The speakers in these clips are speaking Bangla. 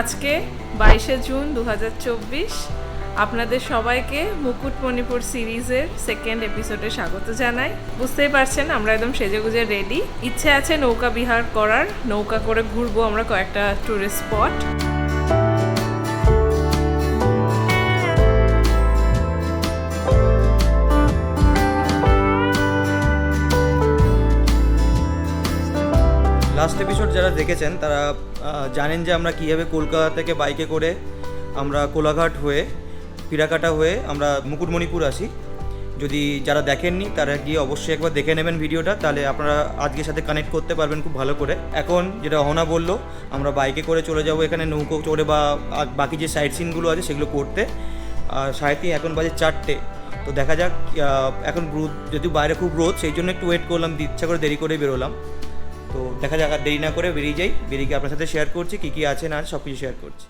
আজকে 22শে জুন 2024 আপনাদের সবাইকে মুকুটমণিপুর সিরিজের সেকেন্ড এপিসোডে স্বাগত জানাই। বুঝতেই পারছেন আমরা একদম সেজেগুজে রেডি। ইচ্ছে আছে নৌকা বিহার করার, নৌকা করে ঘুরবো আমরা কয়েকটা টুরিস্ট স্পট। লাস্ট এপিসোড যারা দেখেছেন তারা জানেন যে আমরা কীভাবে কলকাতা থেকে বাইকে করে আমরা কোলাঘাট হয়ে পিরাকাটা হয়ে আমরা মুকুটমণিপুর আসি। যদি যারা দেখেননি তারা গিয়ে অবশ্যই একবার দেখে নেবেন ভিডিওটা, তাহলে আপনারা আজকের সাথে কানেক্ট করতে পারবেন খুব ভালো করে। এখন যেটা অহনা বললো, আমরা বাইকে করে চলে যাব এখানে নৌকো চড়ে বা বাকি যে সাইট সিনগুলো আছে সেগুলো করতে। আর 3:30 এখন বাজে 4টে। তো দেখা যাক, এখন রোদ, যদিও বাইরে খুব রোদ, সেই জন্য একটু ওয়েট করলাম, ইচ্ছা করে দেরি করে বেরোলাম। তো দেখা যাক, আর দেরি না করে বেরিয়ে যাই। বেরিয়ে গিয়ে আপনার সাথে শেয়ার করছি কী কী আছে না সব কিছু শেয়ার করছি।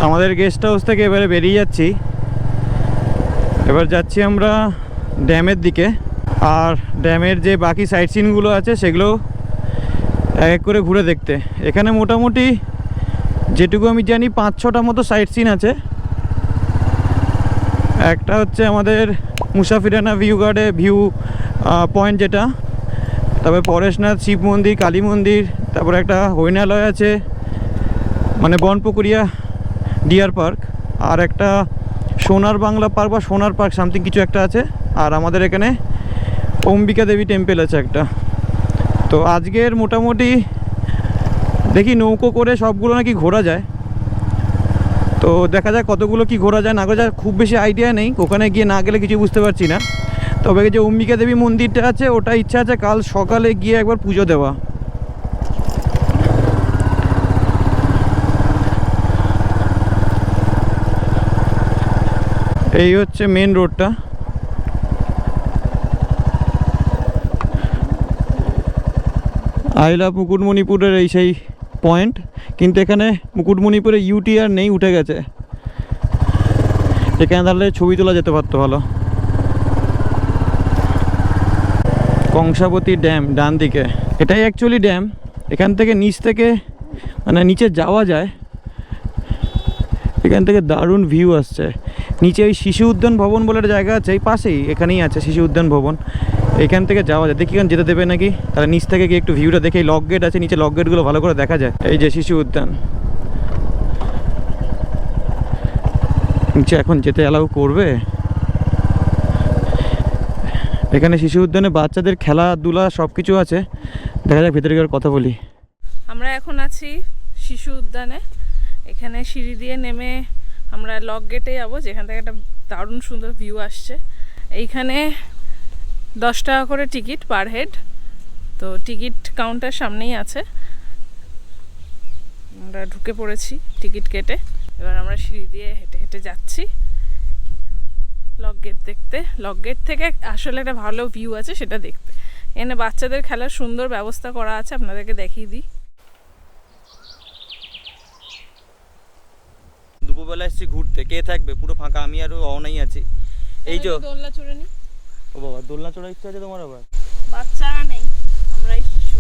আমাদের গেস্ট হাউস থেকে এবারে বেরিয়ে যাচ্ছি। এবার যাচ্ছি আমরা ড্যামের দিকে, আর ড্যামের যে বাকি সাইট সিনগুলো আছে সেগুলো এক এক করে ঘুরে দেখতে। এখানে মোটামুটি যেটুকু আমি জানি 5-6টা মতো সাইট সিন আছে। একটা হচ্ছে আমাদের মুসাফিরানা ভিউ পয়েন্ট যেটা, তারপরে পরেশনাথ শিব মন্দির, কালী মন্দির, তারপরে একটা হরিণালয় আছে, মানে বনপুকুরিয়া ডিয়ার পার্ক, আর একটা সোনার বাংলা পার্ক বা সোনার পার্ক সামথিং কিছু একটা আছে। আর আমাদের এখানে অম্বিকা দেবী টেম্পল আছে একটা। তো আজকের মোটামুটি দেখি নৌকো করে সবগুলো নাকি ঘোরা যায়। তো দেখা যায় কতগুলো কি ঘোরা যায় না ঘোরা যায়, খুব বেশি আইডিয়া নেই, ওখানে গিয়ে না গেলে কিছু বুঝতে পারছি না। তবে যে অম্বিকা দেবী মন্দিরটা আছে ওটা ইচ্ছা আছে কাল সকালে গিয়ে একবার পুজো দেওয়া। এই হচ্ছে মেন রোডটা। আই লাভ মুকুটমণিপুরের এই সেই পয়েন্ট, কিন্তু এখানে মুকুটমণিপুরে ইউটিআর নেই, উঠে গেছে। এখানে তাহলে ছবি তোলা যেতে পারতো ভালো। কংসাবতী ড্যাম ডান দিকে, এটাই অ্যাকচুয়ালি ড্যাম। এখান থেকে নিচ থেকে মানে নিচে যাওয়া যায়। এখান থেকে দারুণ ভিউ আসছে। নিচে ওই শিশু উদ্যান ভবন বলে একটা জায়গা আছে, এই পাশেই এখানেই আছে শিশু উদ্যান ভবন। এখান থেকে যাওয়া যায়, দেখি এখানে যেতে দেবে নাকি। তাহলে নিচ থেকে গিয়ে একটু ভিউটা দেখে, লক গেট আছে নিচে, লক গেটগুলো ভালো করে দেখা যায়। এই যে শিশু উদ্যান, নিচে এখন যেতে অ্যালাউ করবে। এখানে শিশু উদ্যানে বাচ্চাদের খেলাধুলা সব কিছু আছে। দেখা যাক ভেতরে গিয়ে কথা বলি। আমরা এখন আছি শিশু উদ্যানে। এখানে সিঁড়ি দিয়ে নেমে আমরা লক গেটে যাবো, যেখান থেকে একটা দারুণ সুন্দর ভিউ আসছে। এইখানে 10 টাকা করে টিকিট পার হেড। তো টিকিট কাউন্টার সামনেই আছে, আমরা ঢুকে পড়েছি টিকিট কেটে। এবার আমরা সিঁড়ি দিয়ে হেঁটে হেঁটে যাচ্ছি লক গেট দেখতে। লক গেট থেকে আসলে একটা ভালো ভিউ আছে সেটা দেখতে। এখানে বাচ্চাদের খেলার সুন্দর ব্যবস্থা করা আছে, আপনাদেরকে দেখিয়ে দিই। দুপুরবেলা এসেছি ঘুরতে, কে থাকবে, পুরো ফাঁকা, আমি আরও অনাই আছি। এই যে দোলনা চড়ে নি। ও বাবা, দোলনা চড়ার ইচ্ছা আছে তোমার আবার? বাচ্চারা নেই, আমরাই শিশু।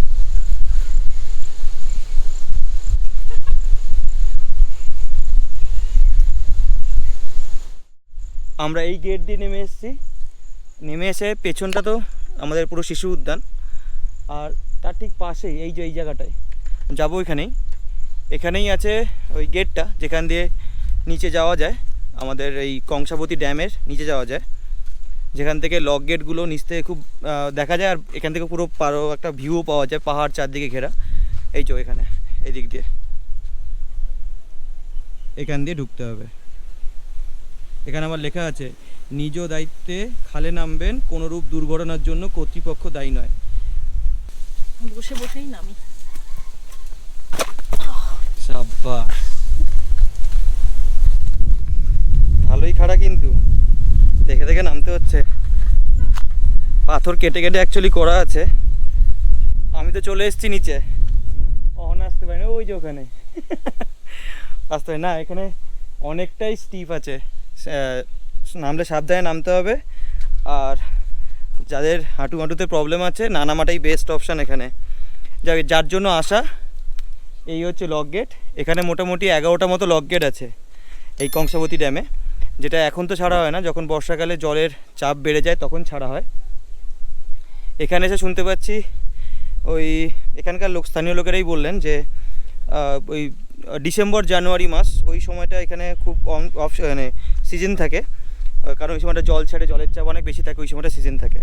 আমরা এই গেট দিয়ে নেমে এসেছি। নেমে এসে পেছনটা তো আমাদের পুরো শিশু উদ্যান, আর তার ঠিক পাশেই এই যে এই জায়গাটায় যাবো। এখানেই আছে ওই গেটটা যেখান দিয়ে নিচে যাওয়া যায়, আমাদের এই কংসাবতী ড্যামের নিচে যাওয়া যায়, যেখান থেকে লক গেটগুলো নিচ থেকে খুব দেখা যায়। আর এখান থেকে পুরো একটা ভিউ পাওয়া যায়, পাহাড় চারদিকে ঘেরা। এই যে এখানে এই দিক দিয়ে, এখান দিয়ে ঢুকতে হবে। এখানে আমার লেখা আছে, নিজ দায়িত্বে খালে নামবেন, কোনোরূপ দুর্ঘটনার জন্য কর্তৃপক্ষ দায়ী নয়। বসে বসেই নামি। সাব্বাস, ভালোই খাড়া, কিন্তু দেখে দেখে নামতে হচ্ছে। পাথর কেটে কেটে অ্যাকচুয়ালি করা আছে। আমি তো চলে এসেছি নিচে, অহনা আসতে পারি না, ওই যে ওখানে আসতে পারি না। এখানে অনেকটাই স্টিপ আছে, নামলে সাবধানে নামতে হবে। আর যাদের হাঁটুতে প্রবলেম আছে নানামাটাই বেস্ট অপশান এখানে। যার জন্য আসা। এই হচ্ছে লক গেট। এখানে মোটামুটি 11টা মতো লক গেট আছে এই কংসাবতী ড্যামে, যেটা এখন তো ছাড়া হয় না, যখন বর্ষাকালে জলের চাপ বেড়ে যায় তখন ছাড়া হয়। এখানে এসে শুনতে পাচ্ছি ওই এখানকার স্থানীয় লোকেরাই বললেন যে ওই ডিসেম্বর জানুয়ারি মাস ওই সময়টা এখানে খুব মানে সিজন থাকে, কারণ ওই সময়টা জল ছাড়ে, জলের চাপ অনেক বেশি থাকে, ওই সময়টা সিজন থাকে।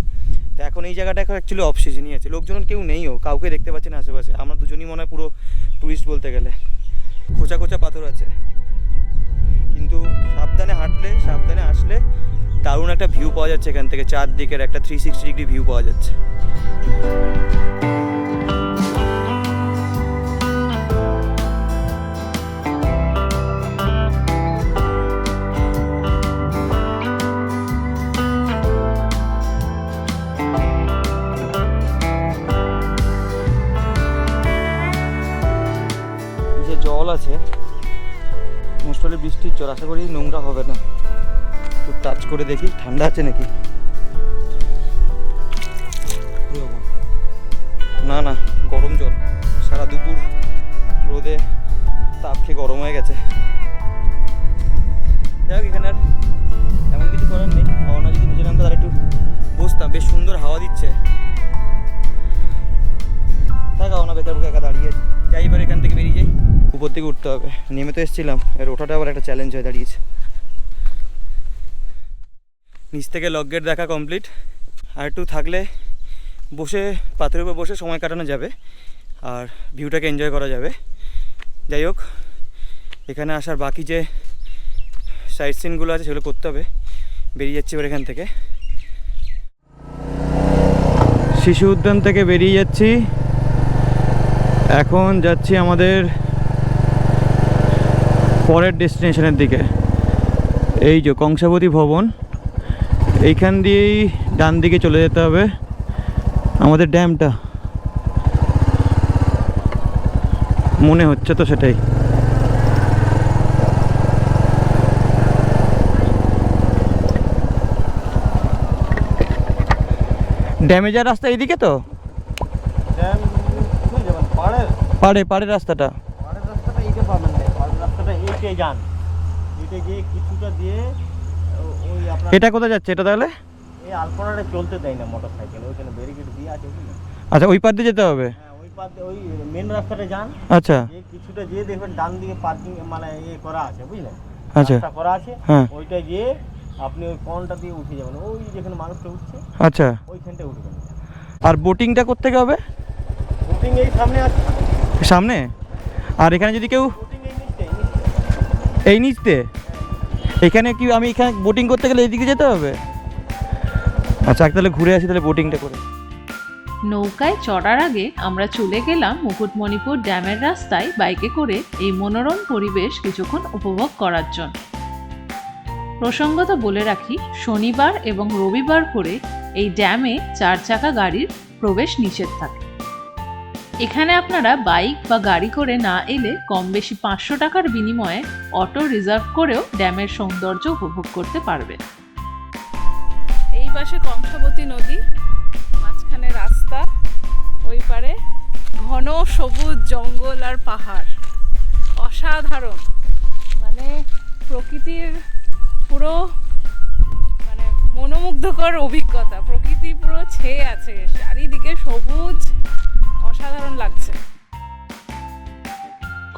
তো এখন এই জায়গাটা এখন অ্যাকচুয়ালি অফ সিজনই আছে, লোকজন কেউ নেইও, কাউকে দেখতে পাচ্ছি না আশেপাশে। আমরা দুজনই মনে হয় পুরো টুরিস্ট বলতে গেলে। খোঁচা খোঁচা পাথর আছে, কিন্তু সাবধানে হাঁটলে সাবধানে আসলে দারুণ একটা ভিউ পাওয়া যাচ্ছে এখান থেকে, চারদিকের একটা 360 ডিগ্রি ভিউ পাওয়া যাচ্ছে। জল আছে, মোস্ট প্রবলি বৃষ্টির জল, আশা করি নোংরা হবে না। একটু টাচ করে দেখি ঠান্ডা আছে নাকি। না না, গরম জল, সারা দুপুর রোদে তাপ খেয়ে গরম হয়ে গেছে। যাই হোক, এখানে আর এমন কিছু করার নেই। হাওয়া না যদি নিজের নামটা তার একটু বসতাম, বেশ সুন্দর হাওয়া দিচ্ছে। থাক হাওয়া না, বেকার বুকে একা দাঁড়িয়ে আছি। যাই এবার এখান থেকে বেরিয়ে যাই, উপর থেকে উঠতে হবে। নেমে তো এসেছিলাম, এর ওঠাটা আবার একটা চ্যালেঞ্জ হয়ে দাঁড়িয়েছে। নিচ থেকে লক গেট দেখা কমপ্লিট। আর একটু থাকলে বসে পাথরের উপর বসে সময় কাটানো যাবে আর ভিউটাকে এনজয় করা যাবে। যাই হোক, এখানে আসার বাকি যে সাইট সিনগুলো আছে সেগুলো করতে হবে। বেরিয়ে যাচ্ছি এবার এখান থেকে। শিশু উদ্যান থেকে বেরিয়ে যাচ্ছি, এখন যাচ্ছি আমাদের পরের ডেস্টিনেশনের দিকে। এই যে কংসাবতী ভবন, এইখান দিয়েই ডান দিকে চলে যেতে হবে আমাদের ড্যামটা, মনে হচ্ছে তো সেটাই। ড্যামে যাওয়ার রাস্তা এইদিকে তো, পাড়ের রাস্তাটা, এটা কোথায় যাচ্ছে এটা তাহলে? এই আলপনাটা চলতে দেয় না মোটরসাইকেল, ওইখানে ব্যারিকেড দিয়ে আছে বুঝলেন। আচ্ছা, ওই পার দিয়ে যেতে হবে। হ্যাঁ, ওই পার দিয়ে ওই মেন রাস্তাটা যান। আচ্ছা, এই কিছুটা গিয়ে দেখবেন ডান দিকে পার্কিং মানে করা আছে বুঝলেন, আচ্ছা রাস্তা করা আছে। হ্যাঁ, ওইটা গিয়ে আপনি ওই কর্নটা দিয়ে উঠে যাবেন, ওই যেখানে মানুষটা উঠছে আচ্ছা। ওইখানটায় উঠবেন। আর বোটিংটা করতে হবে? বোটিং এই সামনে আছে। সামনে? আর এখানে যদি কেউ বোটিং এই নিচে এই নিচতে, এখানে কি আমি এখানে বোটিং করতে গেলে এইদিকে যেতে হবে? আচ্ছা, তাহলে ঘুরে আসি তাহলে বোটিংটা করে। নৌকায় চড়ার আগে আমরা চলে গেলাম মুকুটমণিপুর ড্যামের রাস্তায় বাইকে করে এই মনোরম পরিবেশ কিছুক্ষণ উপভোগ করার জন্য। প্রসঙ্গত বলে রাখি, শনিবার এবং রবিবার করে এই ড্যামে 4 চাকা গাড়ির প্রবেশ নিষেধ থাকে। এখানে আপনারা বাইক বা গাড়ি করে না এলে কম বেশি 500 টাকার বিনিময়ে অটো রিজার্ভ করেও ড্যামের সৌন্দর্য উপভোগ করতে পারবেন। এই পাশে কংসাবতী নদী, মাঝখানে রাস্তা, ওই পারে ঘন সবুজ জঙ্গল আর পাহাড়, অসাধারণ। মানে প্রকৃতির পুরো মানে মনোমুগ্ধকর অভিজ্ঞতা, প্রকৃতি পুরো ছেয়ে আছে, চারিদিকে সবুজ, অসাধারণ লাগছে।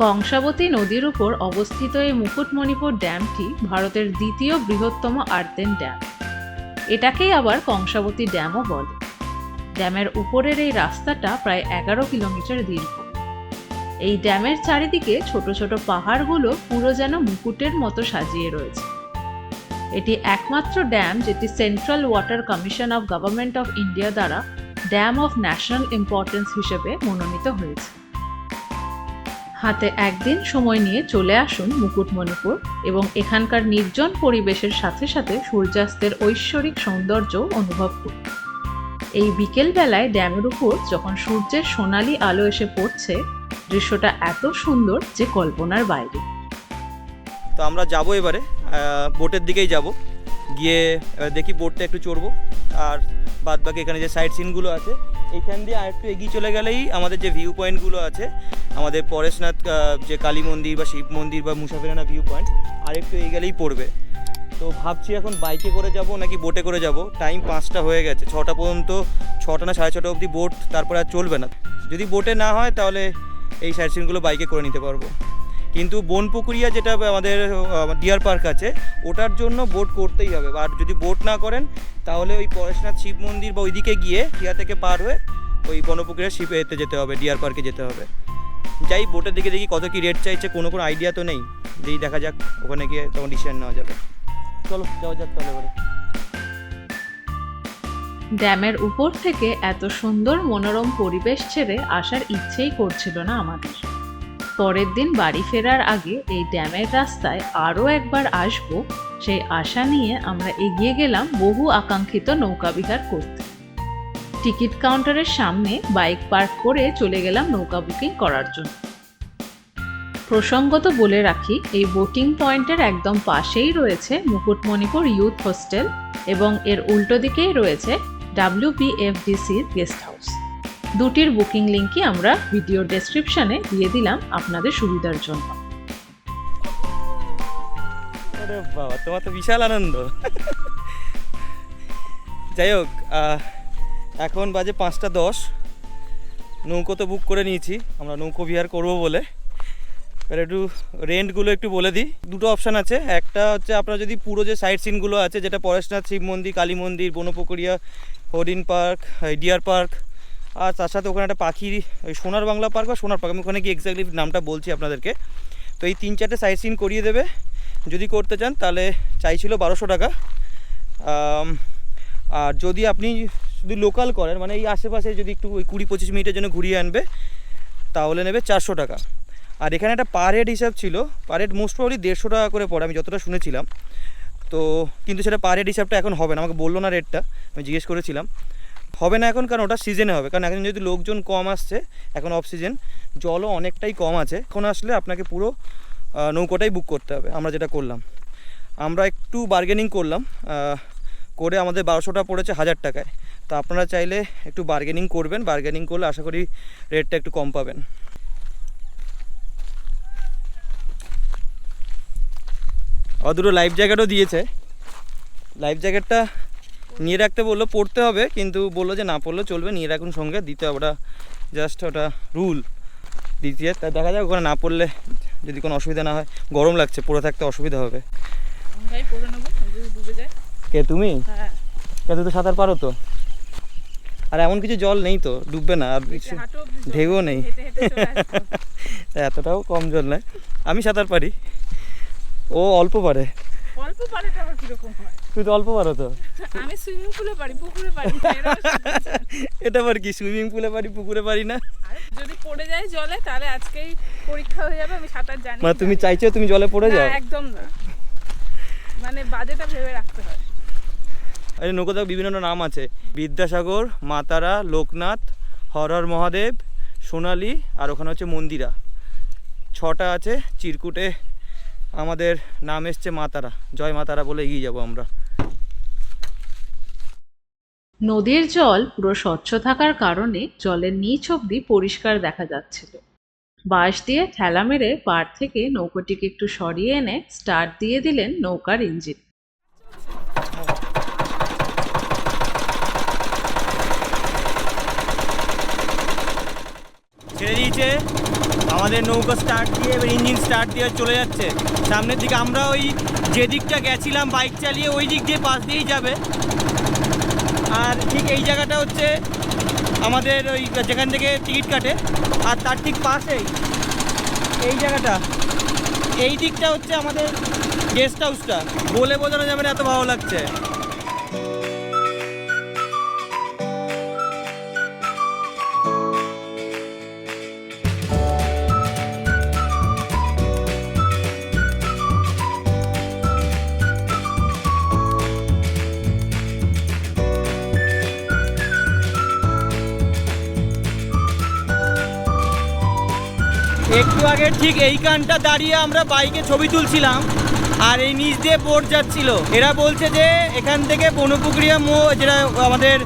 কংসাবতী নদীর উপর অবস্থিত এই মুকুটমণিপুর ড্যামটি ভারতের দ্বিতীয় বৃহত্তম আর্তেন ড্যাম। এটাকেই আবার কংসাবতী ড্যামও বলে। ড্যামের উপরের এই রাস্তাটা প্রায় 11 কিলোমিটার দীর্ঘ। এই ড্যামের চারিদিকে ছোট ছোট পাহাড়গুলো পুরো যেন মুকুটের মতো সাজিয়ে রয়েছে। এটি একমাত্র ড্যাম যেটি central water commission of government of India দ্বারা ড্যাম অফ ন্যাশনাল ইম্পর্টেন্স হিসেবে মনোনীত হয়েছে। হাতে একদিন সময় নিয়ে চলে আসুন মুকুটমণিপুর এবং এখানকার নির্জন পরিবেশের সাথে সাথে সূর্যাস্তের ঐশ্বরিক সৌন্দর্য অনুভব করুন। এই বিকেল বেলায় ড্যামের উপর যখন সূর্যের সোনালী আলো এসে পড়ছে, দৃশ্যটা এত সুন্দর যে কল্পনার বাইরে। তো আমরা যাবো এবারে বোটের দিকেই যাব, গিয়ে দেখি বোটটা একটু চড়বো। আর বাদ বাকি এখানে যে সাইড সিনগুলো আছে এইখান দিয়ে আরেকটু এগিয়ে চলে গেলেই আমাদের যে ভিউ পয়েন্টগুলো আছে, আমাদের পরেশনাথ যে কালী মন্দির বা শিব মন্দির বা মুসাফিরানা ভিউ পয়েন্ট আরেকটু এগিয়ে গেলেই পড়বে। তো ভাবছি এখন বাইকে করে যাব নাকি বোটে করে যাব। টাইম 5টা হয়ে গেছে, 6টা পর্যন্ত, 6টা না 6:30 অবধি বোট, তারপরে আর চলবে না। যদি বোটে না হয় তাহলে এই সাইড সিনগুলো বাইকে করে নিতে পারবো। কিন্তু বনপুকুরিয়া যেটা আমাদের ডিয়ার পার্ক আছে ওটার জন্য বোট করতেই হবে। আর যদি বোট না করেন তাহলে ওই পরেশনাথ শিব মন্দির বা ওইদিকে গিয়ে টিয়া থেকে পার হয়ে ওই বনপুকুরিয়া শিবে এতে যেতে হবে, ডিয়ার পার্কে যেতে হবে। যাই বোটের দিকে দেখি কত কি রেট চাইছে, কোনো আইডিয়া তো নেই, যেই দেখা যাক ওখানে গিয়ে তখন ডিসিশন নেওয়া যাবে। চলো যাওয়া যাক তাহলে এবারে। ড্যামের উপর থেকে এত সুন্দর মনোরম পরিবেশ ছেড়ে আসার ইচ্ছেই করছিল না আমাদের। পরের দিন বাড়ি ফেরার আগে এই ড্যামের রাস্তায় আরও একবার আসবো সেই আশা নিয়ে আমরা এগিয়ে গেলাম বহু আকাঙ্ক্ষিত নৌকাবিহার করতে। টিকিট কাউন্টারের সামনে বাইক পার্ক করে চলে গেলাম নৌকা বুকিং করার জন্য। প্রসঙ্গত বলে রাখি, এই বোটিং পয়েন্টের একদম পাশেই রয়েছে মুকুটমণিপুর ইউথ হোস্টেল এবং এর উল্টো দিকেই রয়েছে WBFDCর গেস্ট হাউস। দুটির বুকিং লিঙ্কই আমরা ভিডিও ডেসক্রিপশনে দিয়ে দিলাম আপনাদের সুবিধার জন্য। আরে বাবা, তোমার তো বিশাল আনন্দ। যাই হোক, এখন বাজে 5টা 10। নৌকো তো বুক করে নিয়েছি আমরা নৌকো বিহার করবো বলে। এবার একটু রেন্টগুলো একটু বলে দিই। দুটো অপশান আছে। একটা হচ্ছে আপনারা যদি পুরো যে সাইট সিনগুলো আছে, যেটা পরেশনাথ শিব মন্দির, কালী মন্দির, বনপুকুরিয়া, হরিণ পার্ক, ডিয়ার পার্ক, আর তার সাথে ওখানে একটা পাখির ওই সোনার বাংলা পার্ক বা সোনার পার্ক, আমি ওখানে গিয়ে এক্স্যাক্টলি নামটা বলছি আপনাদেরকে। তো এই 3-4টে সাইট সিন করিয়ে দেবে। যদি করতে চান তাহলে চাইছিল 1200 টাকা। আর যদি আপনি শুধু লোকাল করেন, মানে এই আশেপাশে যদি একটু ওই 20-25 মিনিটের জন্য ঘুরিয়ে আনবে, তাহলে নেবে 400 টাকা। আর এখানে একটা পার হেড হিসাব ছিল, পার হেড মোস্ট প্রবলি 150 টাকা করে পড়ে, আমি যতটা শুনেছিলাম। তো কিন্তু সেটা পার হেড হিসাবটা এখন হবে না, আমাকে বললো না রেটটা, আমি জিজ্ঞেস করেছিলাম। হবে না এখন, কারণ ওটা সিজনে হবে, কারণ এখন যদি লোকজন কম আসছে, এখন অফ সিজন, জলও অনেকটাই কম আছে। এখন আসলে আপনাকে পুরো নৌকোটাই বুক করতে হবে। আমরা যেটা করলাম, আমরা একটু বার্গেনিং করলাম, করে আমাদের 1200 পড়েছে 1000 টাকায়। তো আপনারা চাইলে একটু বার্গেনিং করবেন, বার্গেনিং করলে আশা করি রেটটা একটু কম পাবেন। দুটো লাইফ জ্যাকেটও দিয়েছে। লাইফ জ্যাকেটটা নিয়ে রাখতে বললো, পড়তে হবে, কিন্তু বললো যে না পড়লেও চলবে, নিয়ে রাখুন সঙ্গে, দিতে হবে, ওটা জাস্ট ওটা রুল দিতে। তাই দেখা যাক, ওখানে না পড়লে যদি কোনো অসুবিধা না হয়। গরম লাগছে, পড়ে থাকতে অসুবিধা হবে। কে তুমি? কে তুই তো সাঁতার পারো তো? আর এমন কিছু জল নেই তো, ডুববে না, আর কিছু ঢেউও নেই। এতটাও কম জল নয়, আমি সাঁতার পারি, ও অল্প পারে। অল্প পারেটা আবার কিরকম হয়? তুই তো অল্প পারো তো। আমি সুইমিং পুলে পারি, পুকুরে পারি না। এটা আবার কি, সুইমিং পুলে পারি পুকুরে পারি না? যদি পড়ে যায় জলে তাহলে আজকেই পরীক্ষা হয়ে যাবে, আমি সাঁতার জানি। মানে তুমি চাইছো তুমি জলে পড়ে যাও? একদম না, মানে বাজেটা ভেবে রাখতে হয়। আরে নৌকোতে বিভিন্ন নাম আছে, বিদ্যাসাগর, মাতারা, লোকনাথ, হর হর মহাদেব, সোনালি, আর ওখানে হচ্ছে মন্দিরা। 6টা আছে। চিরকুটে আমাদের নাম এসছে মাতারা, জয় মাতারা বলে এগিয়ে যাবো আমরা। নদীর জল পুরো স্বচ্ছ থাকার কারণে জলের নিচ অব্দি পরিষ্কার দেখা যাচ্ছিল। বাঁশ দিয়ে ঠেলা মেরে পাড় থেকে নৌকোটিকে একটু সরিয়ে এনে স্টার্ট দিয়ে দিলেন নৌকার ইঞ্জিন। ছেড়ে দিয়েছে আমাদের নৌকা, স্টার্ট দিয়ে এবার ইঞ্জিন স্টার্ট দিয়ে চলে যাচ্ছে সামনের দিকে। আমরা ওই যে দিকটা গেছিলাম বাইক চালিয়ে, ওই দিক দিয়ে পাশ দিয়েই যাবে। আর ঠিক এই জায়গাটা হচ্ছে আমাদের ওই যেখান থেকে টিকিট কাটে, আর তার ঠিক পাশেই এই জায়গাটা, এই দিকটা হচ্ছে আমাদের গেস্ট হাউসটা। বলে বোঝানো যাবে না, এত ভালো লাগছে। একটু আগে ঠিক এইখানটা দাঁড়িয়ে আমরা বাইকে ছবি তুলছিলাম, আর এই নিচ দিয়ে বোট যাচ্ছিল। এরা বলছে যে এখান থেকে বনপুকুরিয়া যেটা আমাদের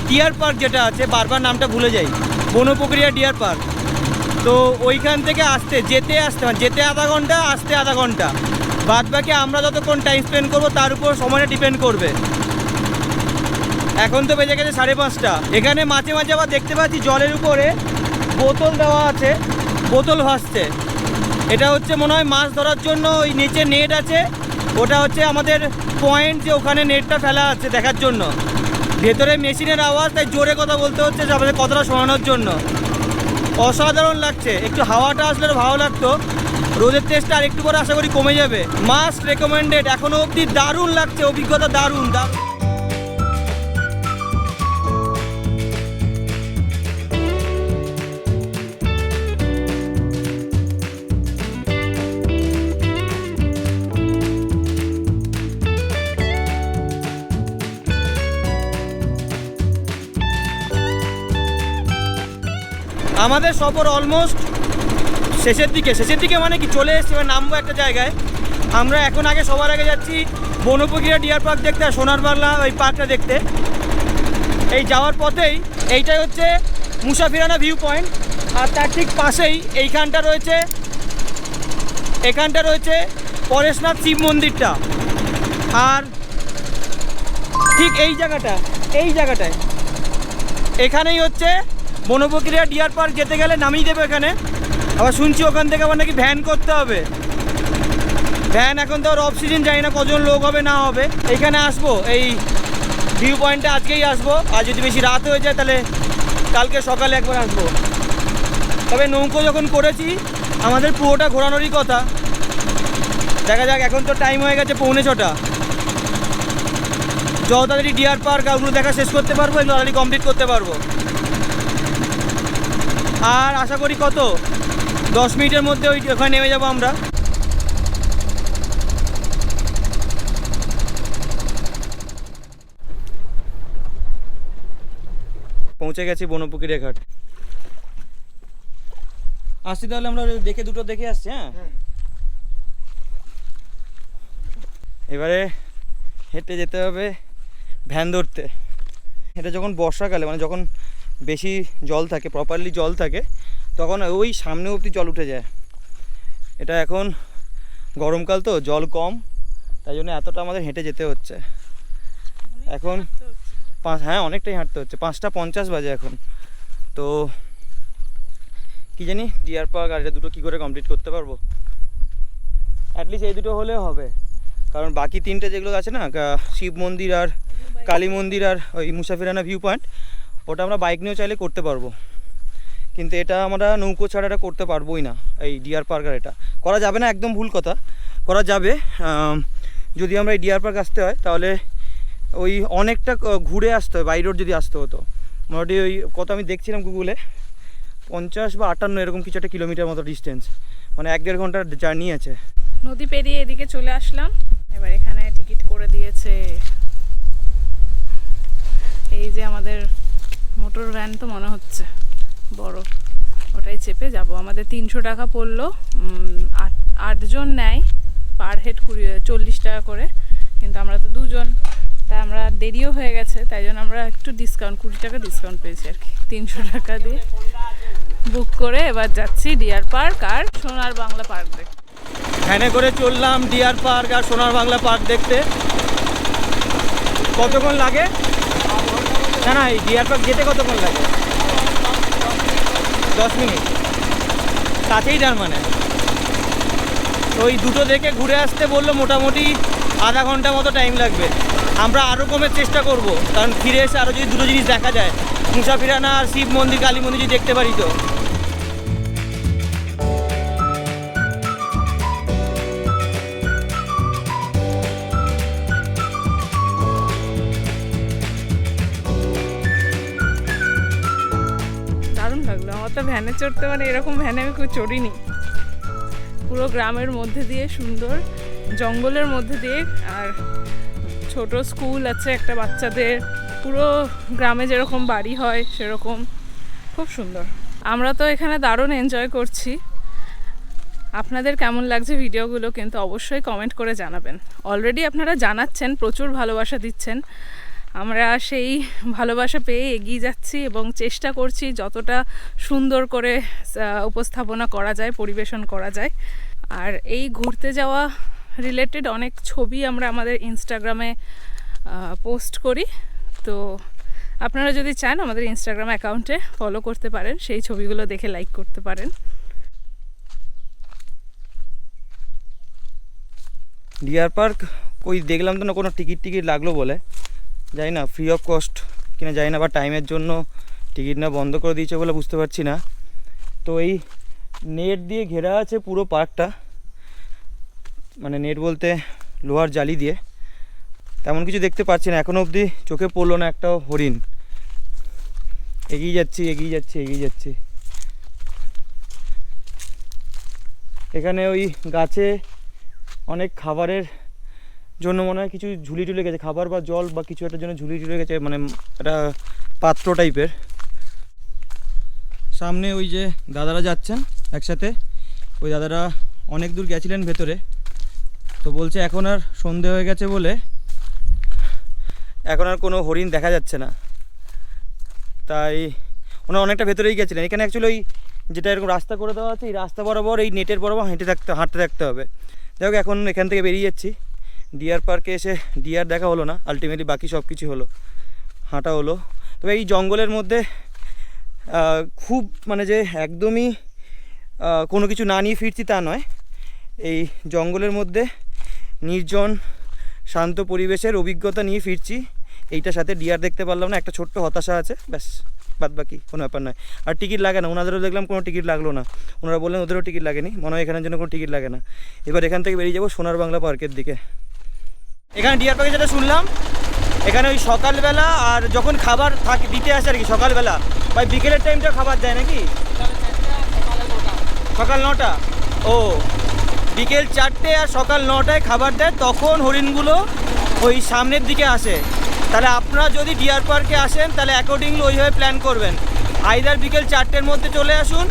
ডিয়ার পার্ক যেটা আছে, বারবার নামটা ভুলে যাই, বনপ্রক্রিয়া ডিয়ার পার্ক। তো ওইখান থেকে যেতে আধা ঘন্টা, আসতে আধা ঘন্টা, বাদ বাকি আমরা যতক্ষণ টাইম স্পেন্ড করবো তার উপর সময়টা ডিপেন্ড করবে। এখন তো বেজে গেছে 5:30। এখানে মাঝে মাঝে আবার দেখতে পাচ্ছি জলের উপরে বোতল দেওয়া আছে, বোতল ভাসছে। এটা হচ্ছে মনে হয় মাছ ধরার জন্য, ওই নিচে নেট আছে, ওটা হচ্ছে আমাদের পয়েন্ট, যে ওখানে নেটটা ফেলা আছে দেখার জন্য। ভেতরে মেশিনের আওয়াজ, তাই জোরে কথা বলতে হচ্ছে যে আমাদের কথাটা শোনানোর জন্য। অসাধারণ লাগছে, একটু হাওয়াটা আসলে ভালো লাগতো। রোদের তেজটা আর একটু পরে আশা করি কমে যাবে। মাস্ট রেকমেন্ডেড, এখনও অবধি দারুণ লাগছে, অভিজ্ঞতা দারুণ। আমাদের সফর অলমোস্ট শেষের দিকে মানে কি চলে এসেছি, এবার নামবো একটা জায়গায়। আমরা এখন সবার আগে যাচ্ছি বনপ্রক্রিয়া ডিয়ার পার্ক দেখতে, আর সোনার বাংলা ওই পার্কটা দেখতে। এই যাওয়ার পথেই এইটাই হচ্ছে মুসাফিরানা ভিউ পয়েন্ট, আর তার ঠিক পাশেই এখানটা রয়েছে পরেশনাথ শিব মন্দিরটা। আর ঠিক এই জায়গাটায় এখানেই হচ্ছে বনপ্রক্রিয়া ডিয়ার পার্ক। যেতে গেলে নামিয়ে দেবে এখানে। আবার শুনছি ওখান থেকে আবার নাকি ভ্যান করতে হবে। ভ্যান এখন তো আর অফ সিজন, জানি না কজন লোক হবে না হবে। এখানে আসবো, এই ভিউ পয়েন্টে আজকেই আসবো, আর যদি বেশি রাত হয়ে যায় তাহলে কালকে সকালে একবার আসবো। তবে নৌকো যখন করেছি আমাদের পুরোটা ঘোরানোরই কথা। দেখা যাক, এখন তো টাইম হয়ে গেছে 5:45। যত তাড়াতাড়ি ডিয়ার পার্ক ওগুলো দেখা শেষ করতে পারবো, এগুলো অলরেডি কমপ্লিট করতে পারবো। আর আশা করি 10 মিনিটের মধ্যে ওখানে নেমে যাবো আমরা। পৌঁছে গেছি বনপ্রক্রিয়া ঘাট। আসছি তাহলে আমরা দুটো দেখে আসছি। হ্যাঁ, এবারে হেঁটে যেতে হবে ভ্যান ধরতে। এটা যখন বর্ষাকালে, মানে যখন বেশি জল থাকে, প্রপারলি জল থাকে, তখন ওই সামনে অবধি জল উঠে যায়। এটা এখন গরমকাল তো জল কম, তাই জন্য এতটা আমাদের হেঁটে যেতে হচ্ছে। এখন হ্যাঁ, অনেকটাই হাঁটতে হচ্ছে। 5:50 বাজে এখন। তো কি জানি ডিয়ার পার্ক আর এটা দুটো কী করে কমপ্লিট করতে পারবো। অ্যাটলিস্ট এই দুটো হলেও হবে, কারণ বাকি 3টে যেগুলো আছে না, শিব মন্দির আর কালী মন্দির আর ওই মুসাফিরানা ভিউ পয়েন্ট, ওটা আমরা বাইক নিয়েও চাইলে করতে পারবো। কিন্তু এটা আমরা নৌকো ছাড়া এটা করতে পারবোই না। এই ডিয়ার পার্ক আর এটা করা যাবে না, একদম ভুল কথা। করা যাবে, যদি আমরা এই ডিয়ার পার্ক আসতে হয় তাহলে ওই অনেকটা ঘুরে আসতে হয়, বাই রোড যদি আসতে হতো। মোটামুটি ওই কত আমি দেখছিলাম গুগলে, 50 বা 58 এরকম কিছু একটা কিলোমিটার মতো ডিস্টেন্স, মানে 1-1.5 ঘন্টার জার্নি আছে। নদী পেরিয়ে এদিকে চলে আসলাম। এবার এখানে টিকিট করে দিয়েছে এই যে আমাদের মোটর ভ্যান, তো মনে হচ্ছে বড়, ওটাই চেপে যাব। আমাদের 300 টাকা পড়লো, 8 জন নেয়, পার হেড 40 টাকা করে, কিন্তু আমরা তো 2 জন, তাই আমরা দেরিও হয়ে গেছে, তাই জন্য আমরা একটু ডিসকাউন্ট 20 টাকা ডিসকাউন্ট পেয়েছি আর কি। 300 টাকা দিয়ে বুক করে এবার যাচ্ছি ডিয়ার পার্ক আর সোনার বাংলা পার্ক দেখতে। ভ্যানে করে চললাম ডিয়ার পার্ক আর সোনার বাংলা পার্ক দেখতে। কতক্ষণ লাগে? না, এই ডিয়ার পার্ক যেতে কতক্ষণ লাগে? 10 মিনিট, কাছেই তার মানে। ওই দুটো দেখে ঘুরে আসতে বললো মোটামুটি আধা ঘন্টা মতো টাইম লাগবে। আমরা আরও কমের চেষ্টা করব, কারণ ফিরে এসে আরও যদি দুটো জিনিস দেখা যায়, মুসাফিরানা আর শিব মন্দির কালী মন্দির যদি দেখতে পারি তো। দারুণ লাগলো আমার তো ভ্যানে চড়তে, মানে এরকম ভ্যানে আমি খুব চড়িনি। পুরো গ্রামের মধ্যে দিয়ে, সুন্দর জঙ্গলের মধ্যে দিয়ে, আর ছোট স্কুল আছে একটা বাচ্চাদের, পুরো গ্রামে যেরকম বাড়ি হয় সেরকম, খুব সুন্দর। আমরা তো এখানে দারুণ এনজয় করছি। আপনাদের কেমন লাগছে ভিডিওগুলো কিন্তু অবশ্যই কমেন্ট করে জানাবেন। অলরেডি আপনারা জানাচ্ছেন, প্রচুর ভালোবাসা দিচ্ছেন, আমরা সেই ভালোবাসা পেয়ে এগিয়ে যাচ্ছি এবং চেষ্টা করছি যতটা সুন্দর করে উপস্থাপনা করা যায়, পরিবেশন করা যায়। আর এই ঘুরতে যাওয়া রিলেটেড অনেক ছবি আমরা আমাদের ইনস্টাগ্রামে পোস্ট করি, তো আপনারা যদি চান আমাদের ইনস্টাগ্রাম অ্যাকাউন্টে ফলো করতে পারেন, সেই ছবিগুলো দেখে লাইক করতে পারেন। ডিয়ার পার্ক ওই দেখলাম তো না কোনো টিকিট লাগলো বলে, জানি না ফ্রি অফ কস্ট কিনা জানি না, বা টাইমের জন্য টিকিট না বন্ধ করে দিয়েছে বলে বুঝতে পারছি না। তো এই নেট দিয়ে ঘেরা আছে পুরো পার্কটা, মানে নেট বলতে লোহার জালি দিয়ে। তেমন কিছু দেখতে পাচ্ছি না এখনও অবধি, চোখে পড়লো না একটাও হরিণ। এগিয়ে যাচ্ছি। এখানে ওই গাছে অনেক খাবারের জন্য মনে হয় কিছু ঝুলি টুলে গেছে, খাবার বা জল বা কিছু একটা জন্য ঝুলি টুলে গেছে, মানে একটা পাত্র টাইপের। সামনে ওই যে দাদারা যাচ্ছেন একসাথে, ওই দাদারা অনেক দূর গেছিলেন ভেতরে, তো বলছে এখন আর সন্ধে হয়ে গেছে বলে এখন আর কোনো হরিণ দেখা যাচ্ছে না, তাই ওনারা অনেকটা ভেতরেই গেছিলেন। এখানে অ্যাকচুয়ালি ওই যেটা এরকম রাস্তা করে দেওয়া আছে, এই রাস্তা বরাবর এই নেটের বরাবর হাঁটতে থাকতে হবে। যাই হোক, এখন এখান থেকে বেরিয়ে যাচ্ছি। ডিয়ার পার্কে এসে ডিয়ার দেখা হলো না, আলটিমেটলি বাকি সব কিছু হলো, হাঁটা হলো। তবে এই জঙ্গলের মধ্যে খুব মানে যে একদমই কোনো কিছু না নিয়ে ফিরছি তা নয়, এই জঙ্গলের মধ্যে নির্জন শান্ত পরিবেশের অভিজ্ঞতা নিয়ে ফিরছি। এইটার সাথে ডিয়ার দেখতে পারলাম না, একটা ছোট্ট হতাশা আছে, ব্যাস, বাদ বাকি কোনো ব্যাপার নয়। আর টিকিট লাগে না, ওনাদেরও দেখলাম কোনো টিকিট লাগলো না, ওনারা বললেন ওদেরও টিকিট লাগেনি, মনে হয় এখানের জন্য কোনো টিকিট লাগে না। এবার এখান থেকে বেরিয়ে যাবো সোনার বাংলা পার্কের দিকে। এখানে ডিয়ার পার্কে যেটা শুনলাম, এখানে ওই সকালবেলা আর যখন খাবার দিতে আসে আর কি, সকালবেলা বা বিকেলের টাইমটা খাবার দেয় নাকি? সকাল 9টা, ও বিকেল 4টে আর সকাল 9টায় খাবার দেয়, তখন হরিণগুলো ওই সামনের দিকে আসে। তাহলে আপনারা যদি ডিয়ার পার্কে আসেন তাহলে অ্যাকর্ডিংলি ওইভাবে প্ল্যান করবেন, আইদার বিকেল 4টের মধ্যে চলে আসুন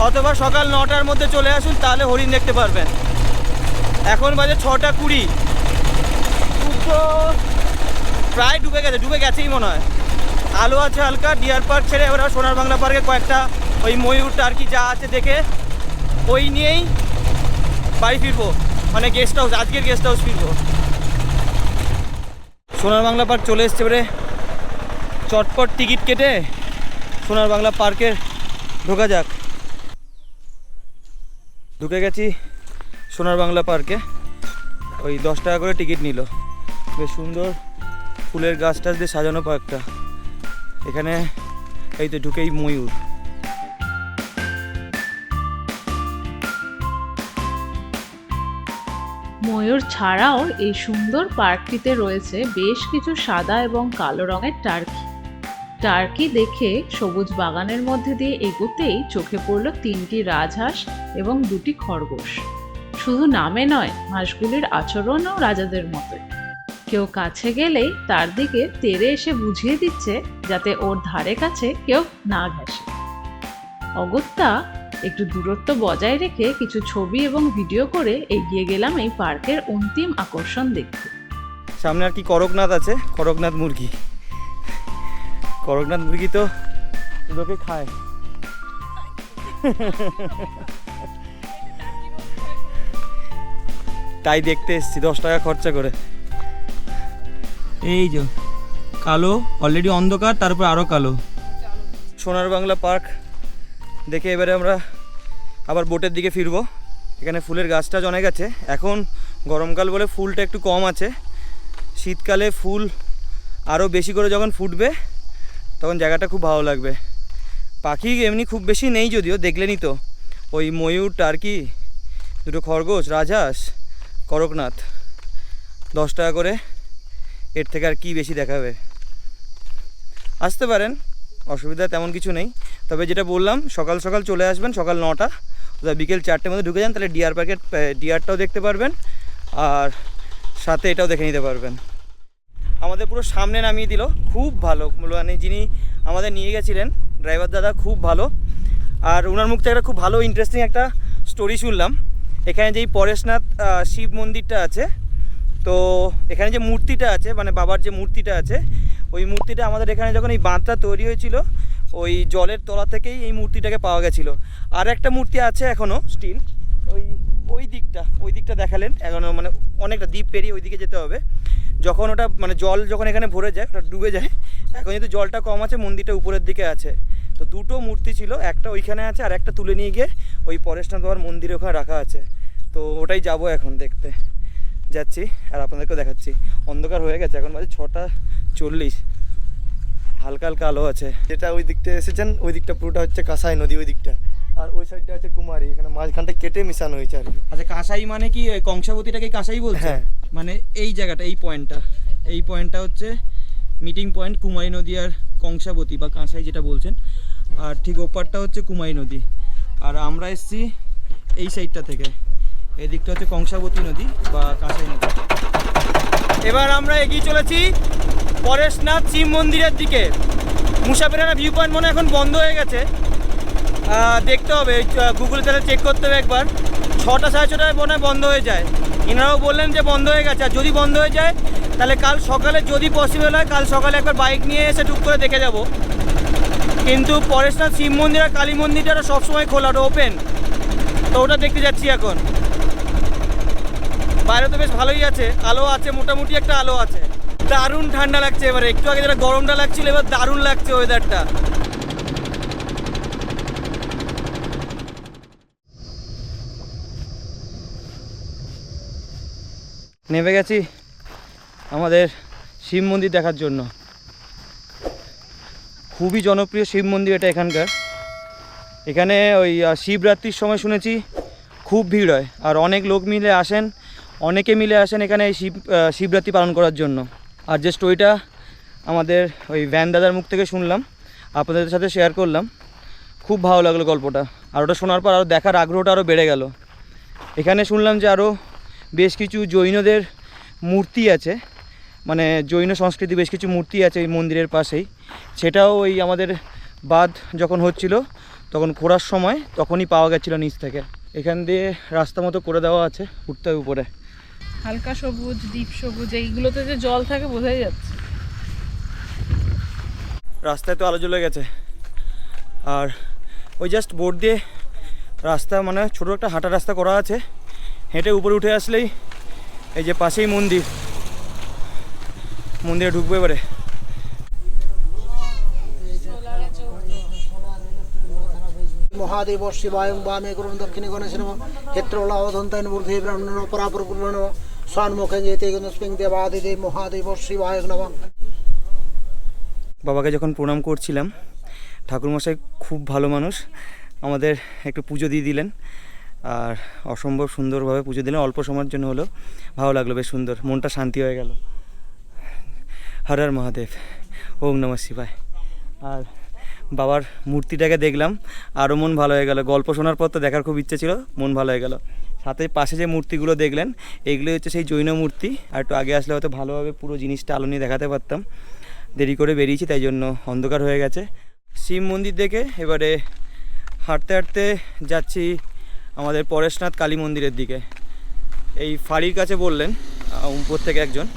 অথবা সকাল 9টার মধ্যে চলে আসুন, তাহলে হরিণ দেখতে পারবেন। এখন বাজে 6:20, সূর্য প্রায় ডুবে গেছেই মনে হয়, আলো আছে হালকা। ডিয়ার পার্ক ছেড়ে এবার সোনার বাংলা পার্কে কয়েকটা ওই ময়ূর টার্কি যা আছে দেখে ওই নিয়েই বাড়ি ফিরবো, মানে গেস্ট হাউস, আজকের গেস্ট হাউস ফিরবো। সোনার বাংলা পার্ক চলে এসছে, এবারে চটপট টিকিট কেটে সোনার বাংলা পার্কে ঢোকা যাক। ঢুকে গেছি সোনার বাংলা পার্কে, ওই 10 টাকা করে টিকিট নিল। বেশ সুন্দর ফুলের গাছ টাছ দিয়ে সাজানো পার্কটা। এখানে এই তো ঢুকেই ময়ূর। ময়ূর ছাড়াও এই সুন্দর পার্কটিতে রয়েছে বেশ কিছু সাদা এবং কালো রঙের টার্কি দেখে সবুজ বাগানের মধ্যে দিয়ে এগোতেই চোখে পড়ল 3টি রাজহাঁস এবং 2টি খরগোশ। শুধু নামে নয়, হাঁসগুলির আচরণও রাজাদের মতোই। কেউ কাছে গেলেই তার দিকে তেড়ে এসে বুঝিয়ে দিচ্ছে যাতে ওর ধারে কাছে কেউ না ঘেঁষে। অগত্যা একটু দূরত্ব বজায় রেখে কিছু ছবি এবং ভিডিও করে এগিয়ে গেলাম এই পার্কের অন্তিম আকর্ষণ দেখতে। সামনে আর কি করকনাথ আছে, করকনাথ মুরগি। করকনাথ মুরগি তো লোকে খায়। তাই দেখতে এসছি 10 টাকা খরচা করে। এই যে কালো, অলরেডি অন্ধকার, তারপর আরও কালো। সোনার বাংলা পার্ক দেখে এবারে আমরা আবার বোটের দিকে ফিরবো। এখানে ফুলের গাছটা অনেক আছে, এখন গরমকাল বলে ফুলটা একটু কম আছে, শীতকালে ফুল আরও বেশি করে যখন ফুটবে তখন জায়গাটা খুব ভালো লাগবে। পাখি এমনি খুব বেশি নেই, যদিও দেখলেনই তো, ওই ময়ূর টার্কি, 2টো খরগোশ, রাজহাঁস, করকনাথ। 10 টাকা করে, এর থেকে আর কি বেশি দেখাবে। আসতে পারেন, অসুবিধা তেমন কিছু নেই। তবে যেটা বললাম, সকাল সকাল চলে আসবেন, সকাল 9টা, বিকেল 4টের মধ্যে ঢুকে যান, তাহলে ডিয়ার পার্কের ডিয়ারটাও দেখতে পারবেন আর সাথে এটাও দেখে নিতে পারবেন। আমাদের পুরো সামনে নামিয়ে দিল, খুব ভালো, মানে যিনি আমাদের নিয়ে গেছিলেন ড্রাইভার দাদা খুব ভালো। আর ওনার মুখ থেকে একটা খুব ভালো ইন্টারেস্টিং একটা স্টোরি শুনলাম। এখানে যেই পরেশনাথ শিব মন্দিরটা আছে, তো এখানে যে মূর্তিটা আছে, মানে বাবার যে মূর্তিটা আছে, ওই মূর্তিটা আমাদের এখানে যখন এই বাঁধটা তৈরি হয়েছিল ওই জলের তলা থেকেই এই মূর্তিটাকে পাওয়া গেছিলো। আর একটা মূর্তি আছে এখনও স্টিল, ওই দিকটা দেখালেন, এখনও মানে অনেকটা দ্বীপ পেরিয়ে ওই দিকে যেতে হবে। যখন ওটা মানে জল যখন এখানে ভরে যায় ওটা ডুবে যায়, এখন যেহেতু জলটা কম আছে মন্দিরটা উপরের দিকে আছে। তো দুটো মূর্তি ছিল, একটা ওইখানে আছে আর একটা তুলে নিয়ে গিয়ে ওই পরেশনাথ বাবার মন্দিরে ওখানে রাখা আছে। তো ওটাই যাব এখন দেখতে যাচ্ছি আর আপনাদেরকেও দেখাচ্ছি। অন্ধকার হয়ে গেছে, এখন বাজে 6:40, হালকা হালকা আলো আছে। যেটা ওই দিকটা এসেছেন ওই দিকটা পুরোটা হচ্ছে কাঁসাই নদী ওই দিকটা, আর ওই সাইডটা আছে কুমারী, এখানে মাঝখানটা কেটে মিশানো হয়েছে আর কি। আচ্ছা কাঁসাই মানে কি কংসাবতীটাকে কাঁসাই বলছে? হ্যাঁ। মানে এই জায়গাটা এই পয়েন্টটা হচ্ছে মিটিং পয়েন্ট কুমারী নদী আর কংসাবতী বা কাঁসাই যেটা বলছেন, আর ঠিক ওপারটা হচ্ছে কুমারী নদী। আর আমরা এসেছি এই সাইডটা থেকে, এই দিকটা হচ্ছে কংসাবতী নদী বা কাঁসাই নদী। এবার আমরা এগিয়ে চলেছি পরেশনাথ শিব মন্দিরের দিকে। মুসাফিরানা ভিউ পয়েন্ট মনে এখন বন্ধ হয়ে গেছে, দেখতে হবে, গুগলে তাহলে চেক করতে হবে একবার। 6টা 6:30 মনে হয় বন্ধ হয়ে যায়। এনারাও বললেন যে বন্ধ হয়ে গেছে, আর যদি বন্ধ হয়ে যায় তাহলে কাল সকালে যদি পসিবল হয় কাল সকালে একবার বাইক নিয়ে এসে টুক করে দেখে যাব। কিন্তু পরেশনাথ শিব মন্দির আর কালী মন্দিরটা সবসময় খোলা, ওটা ওপেন, তো ওটা দেখতে যাচ্ছি এখন। বাইরে তো বেশ ভালোই আছে, আলো আছে, মোটামুটি একটা আলো আছে। দারুণ ঠান্ডা লাগছে এবারে, একটু আগে যেটা গরমটা লাগছিল এবার দারুণ লাগছে ওয়েদারটা। নেমে গেছি আমাদের শিব মন্দির দেখার জন্য। খুবই জনপ্রিয় শিব মন্দির এটা এখানকার। এখানে ওই শিবরাত্রির সময় শুনেছি খুব ভিড় হয়, আর অনেক লোক মিলে আসেন, অনেকে মিলে আসেন এখানে এই শিবরাত্রি পালন করার জন্য। আর যে স্টোরিটা আমাদের ওই ভ্যান দাদার মুখ থেকে শুনলাম, আপনাদের সাথে শেয়ার করলাম, খুব ভালো লাগলো গল্পটা। আর ওটা শোনার পর আরও দেখার আগ্রহটা আরও বেড়ে গেল। এখানে শুনলাম যে আরও বেশ কিছু জৈনদের মূর্তি আছে, মানে জৈন সংস্কৃতি বেশ কিছু মূর্তি আছে এই মন্দিরের পাশেই। সেটাও ওই আমাদের বাঁধ যখন হচ্ছিল তখন খোঁড়ার সময় তখনই পাওয়া গেছিলো নিচ থেকে। এখান দিয়ে রাস্তা মতো করে দেওয়া আছে, উঠতে হবে উপরে। হালকা সবুজ, ডিপ সবুজ, এইগুলোতে যে জল থাকে বোঝাই যাচ্ছে। রাস্তায় তো আলো জ্বলে গেছে, আর ওই জাস্ট বোর্ড দিয়ে রাস্তা, মানে ছোটো একটা হাঁটা রাস্তা করা আছে, হেঁটে উপরে উঠে আসলেই এই যে পাশেই মন্দিরে ঢুকবো এবারে। মহাদেব শিবায় বামে করুন দক্ষিণে গণেশ নম ক্ষেত্রলা অধন্তায়ন ঊর্ধ্বে ব্রাহ্মণ পরাপর গুরু নম স্বন্মুখে যেতে গণস্মিং দেবাদিদেব মহাদেব শিবায় নম। বাবাকে যখন প্রণাম করছিলাম, ঠাকুরমশাই খুব ভালো মানুষ, আমাদের একটু পুজো দিয়ে দিলেন, আর অসম্ভব সুন্দরভাবে পুজো দিলেন। অল্প সময়ের জন্য হলেও ভালো লাগলো, বেশ সুন্দর, মনটা শান্তি হয়ে গেল। হর হর মহাদেব, ওম নমঃ শিবায়। আর বাবার মূর্তিটাকে দেখলাম, আরও মন ভালো হয়ে গেল। গল্প শোনার পর তো দেখার খুব ইচ্ছে ছিল, মন ভালো হয়ে গেল। সাথে পাশে যে মূর্তিগুলো দেখলেন এইগুলো হচ্ছে সেই জৈন মূর্তি। আর একটু আগে আসলে হয়তো ভালোভাবে পুরো জিনিসটা আলো নিয়ে দেখাতে পারতাম, দেরি করে বেরিয়েছি তাই জন্য অন্ধকার হয়ে গেছে। শিব মন্দির দেখে এবারে হাঁটতে হাঁটতে যাচ্ছি আমাদের পরেশনাথ কালী মন্দিরের দিকে। এই ফাঁড়ির কাছে বললেন উপর থেকে একজন,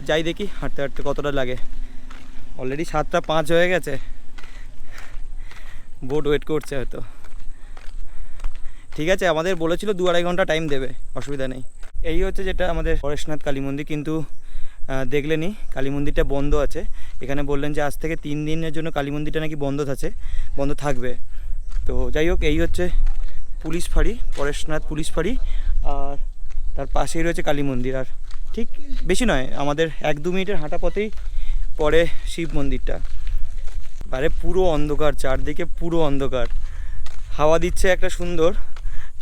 যাই দেখি হাঁটতে হাঁটতে কতটা লাগে। অলরেডি 7:05 হয়ে গেছে, বোট ওয়েট করছে হয়তো। ঠিক আছে, আমাদের বলেছিল 2-2.5 ঘন্টা টাইম দেবে, অসুবিধা নেই। এই হচ্ছে যেটা আমাদের পরেশনাথ কালী মন্দির, কিন্তু দেখলেনি কালী মন্দিরটা বন্ধ আছে। এখানে বললেন যে আজ থেকে 3 দিনের জন্য কালী মন্দিরটা নাকি বন্ধ থাকবে। তো যাই হোক, এই হচ্ছে পুলিশ ফাঁড়ি, পরেশনাথ পুলিশ ফাঁড়ি, আর তার পাশেই রয়েছে কালী মন্দির। আর ঠিক বেশি নয়, আমাদের 1-2 মিনিটের হাঁটা পথেই পরে শিব মন্দিরটা। বাইরে পুরো অন্ধকার, চারদিকে পুরো অন্ধকার, হাওয়া দিচ্ছে একটা সুন্দর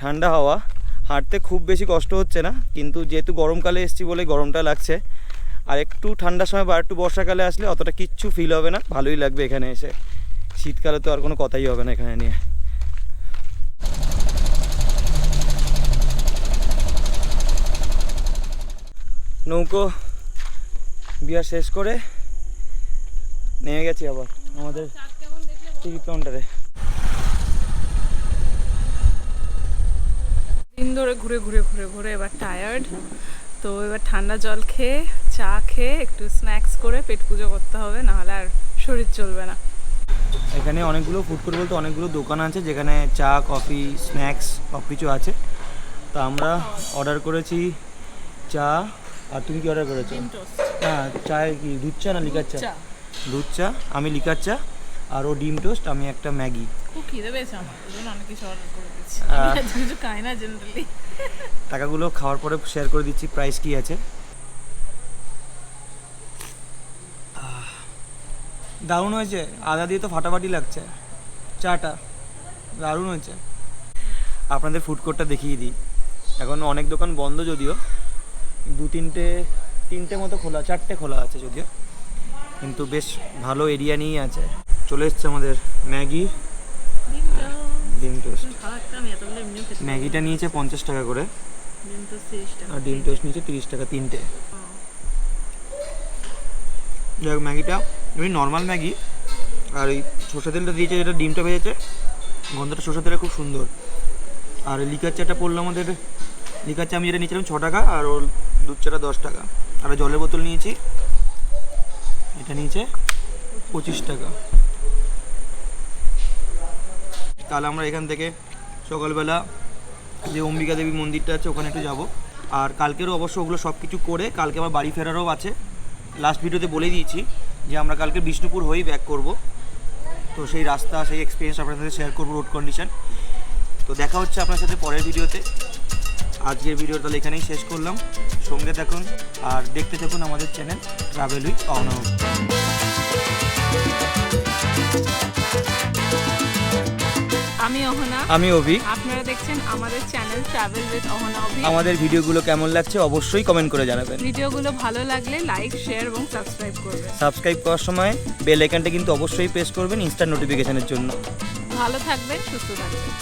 ঠান্ডা হাওয়া। হাঁটতে খুব বেশি কষ্ট হচ্ছে না, কিন্তু যেহেতু গরমকালে এসেছি বলে গরমটা লাগছে। আর একটু ঠান্ডার সময় বা একটু বর্ষাকালে আসলে অতটা কিচ্ছু ফিল হবে না, ভালোই লাগবে এখানে এসে। শীতকালে তো আর কোনো কথাই হবে না এখানে নিয়ে। নৌকো বিয়ার শেষ করে নেমে গেছি আবার আমাদের টিকিট কাউন্টারে। দিন ধরে ঘুরে ঘুরে এবার টায়ার্ড, তো এবার ঠান্ডা জল খেয়ে চা খেয়ে একটু স্ন্যাক্স করে পেট পুজো করতে হবে, নাহলে আর শরীর চলবে না। এখানে অনেকগুলো ফুড কোর্ট বলতে অনেকগুলো দোকান আছে যেখানে চা, কফি, স্ন্যাক্স সব কিছু আছে। তো আমরা অর্ডার করেছি চা। আর তুমি কি অর্ডার করেছো? হ্যাঁ, চায় কি দুধ চা না লিকার চা? দুধ চা, আমি লিকার চা, আর ও ডিম টোস্ট, আমি একটা ম্যাগি। খুব খিদে পেয়েছে আমার, ওই জন্য অনেক কিছু অর্ডার করে দিচ্ছি। আমি আজকে কিছু খাই না জেনারেলি। টাকাগুলো খাওয়ার পরে শেয়ার করে দিচ্ছি প্রাইস কি আছে। দারুণ হয়েছে, আদা দিয়ে তো ফাটাফাটি লাগছে চাটা, দারুণ হয়েছে। আপনাদের ফুড কোর্টটা দেখিয়ে দিই। এখন অনেক দোকান বন্ধ, যদিও তিনটে মতো খোলা, 4টে খোলা আছে যদিও, কিন্তু বেশ ভালো এরিয়া নিয়েই আছে। চলে এসছে আমাদের ম্যাগি, ডিম টোস্ট। ম্যাগিটা নিয়েছে 50 টাকা করে, আর ডিম টোস্ট নিয়েছে 30 টাকা তিনটে। যাই হোক, ম্যাগিটা এমনি নর্মাল ম্যাগি, আর এই সর্ষে তেলটা দিয়েছে, যেটা ডিমটা ভেজেছে, গন্ধটা সর্ষে তেলের খুব সুন্দর। আর লিকার চাটা পড়লো আমাদের, লিকার চা আমি যেটা নিয়েছিলাম 6 টাকা, আর ওর দুধ চাটা 10 টাকা। আর জলের বোতল নিয়েছি, এটা নিয়েছে 25 টাকা। তাহলে আমরা এখান থেকে সকালবেলা যে অম্বিকা দেবী মন্দিরটা আছে ওখানে একটু যাব। আর কালকেরও অবশ্য ওগুলো সব কিছু করে কালকে আবার বাড়ি ফেরারও আছে। লাস্ট ভিডিওতে বলে দিয়েছি যে আমরা কালকে বিষ্ণুপুর হয়েই ব্যাক করব। তো সেই রাস্তা, সেই এক্সপিরিয়েন্স আপনাদের সাথে শেয়ার করবো, রোড কন্ডিশন। তো দেখা হচ্ছে আপনার সাথে পরের ভিডিওতে। আজকের ভিডিও তাহলে এখানেই শেষ করলাম। সঙ্গে থাকুন আর দেখতে থাকুন আমাদের চ্যানেল ট্রাভেল উইথ অহনা। আমি অহনা, আমি অভি। আপনারা দেখছেন আমাদের চ্যানেল ট্রাভেল উইথ অহনা অভি। আমাদের ভিডিওগুলো কেমন লাগছে অবশ্যই কমেন্ট করে জানাবেন। ভিডিওগুলো ভালো লাগলে লাইক, শেয়ার এবং সাবস্ক্রাইব করবেন। সাবস্ক্রাইব করার সময় বেল আইকনটা কিন্তু অবশ্যই প্রেস করবেন ইনস্ট্যান্ট নোটিফিকেশনের জন্য। ভালো থাকবেন, সুস্থ থাকবেন।